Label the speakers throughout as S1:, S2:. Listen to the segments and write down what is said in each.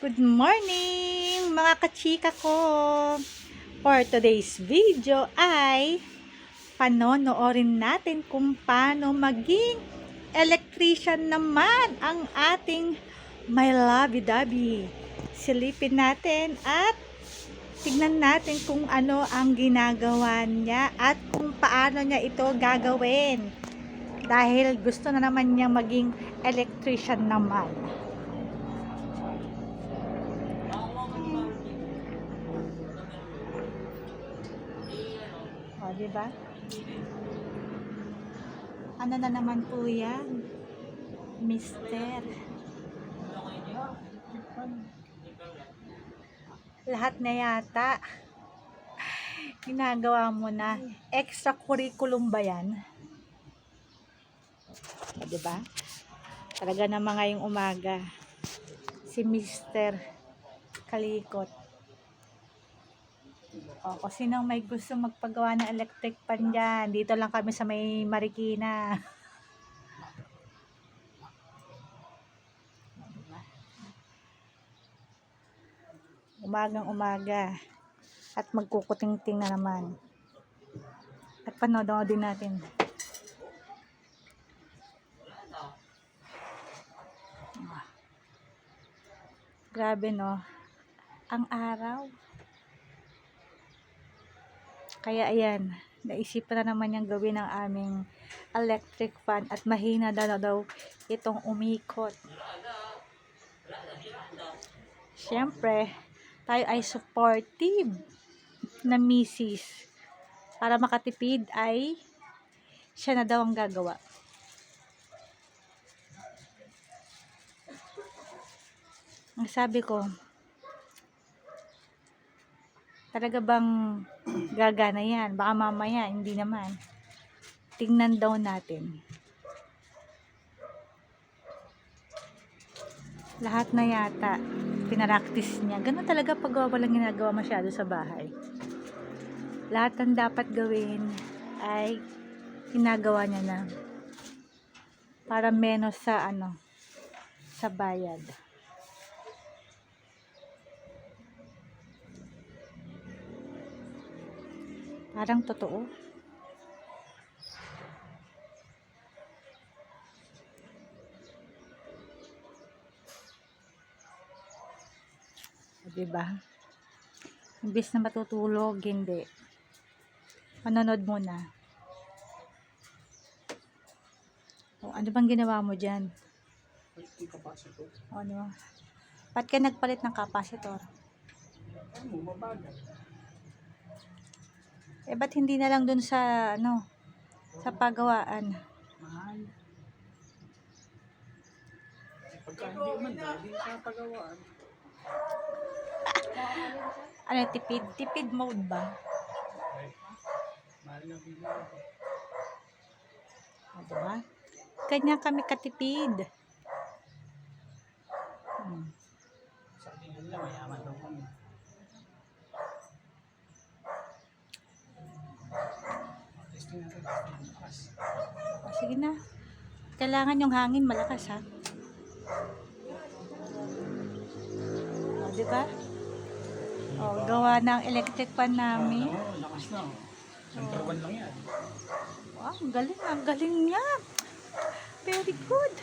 S1: Good morning mga kachika ko! For today's video ay panonoorin natin kung paano maging electrician naman ang ating my lovey-dovey. Silipin natin at tignan natin kung ano ang ginagawa niya at kung paano niya ito gagawin. Dahil gusto na naman niyang maging electrician naman. O, diba? Ano na naman po yan? Mister. Lahat na yata. Ginagawa mo na. Extra curriculum ba yan? O, diba? Talaga naman ngayong umaga. Si Mister Kalikot. O, kung sinong may gusto magpagawa ng electric pan dyan, dito lang kami sa may Marikina. Umagang umaga. At magkukuting-ting na naman. At panoodin natin. Grabe no. Ang araw. Kaya ayan, naisipan na naman niyang gawin ang aming electric fan at mahina daw itong umikot. Siyempre, tayo ay supportive na misis. Para makatipid ay siya na daw ang gagawa. Ang sabi ko, talaga bang gagana yan? Baka mamaya, hindi naman. Tingnan daw natin. Lahat na yata, pinaraktis niya. Ganun talaga pag walang ginagawa masyado sa bahay. Lahat ng dapat gawin ay ginagawa niya na. Para menos sa sa bayad. Parang totoo. Diba? Imbis na matutulog, hindi. Manonood muna. O, ano bang ginawa mo dyan? O, ano? Ba't ka nagpalit ng kapasitor? Eh, ba't hindi na lang dun sa, sa pagawaan?
S2: Mahal. Pagka hindi man, hindi sa pagawaan.
S1: Ano, tipid? Tipid mode ba?
S2: Mahal na bigla.
S1: O, diba? Ganyan kami katipid.
S2: Sabi nila, mayaman daw kami. Testing natin, malakas.
S1: O, sige na. Kailangan yung hangin malakas, ha? O, diba? O, gawa ng electric fan namin.
S2: Oo, lakas na. Number 1 lang yan.
S1: Wow, ang galing. Ang galing niya. Very good.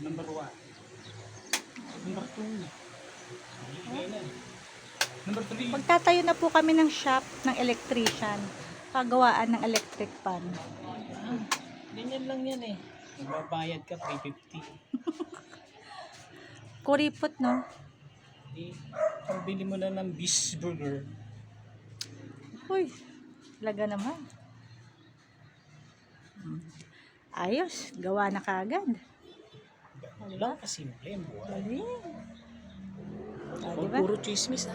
S2: Number 1. Number 2. Number 3.
S1: Magtatayo na po kami ng shop ng electrician. Pagawaan ng electric fan.
S2: Ganyan lang yan eh. Magbabayad ka, 350.
S1: Kuripot, no?
S2: Pambili mo na ng beef burger.
S1: Uy, talaga naman. Ayos, gawa na kagad.
S2: Ano lang, kasimple ang buhay.
S1: Galing. Ah,
S2: Huwag
S1: diba?
S2: puro chismis ha.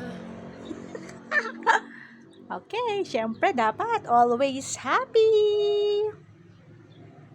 S1: Okay, syempre dapat always happy.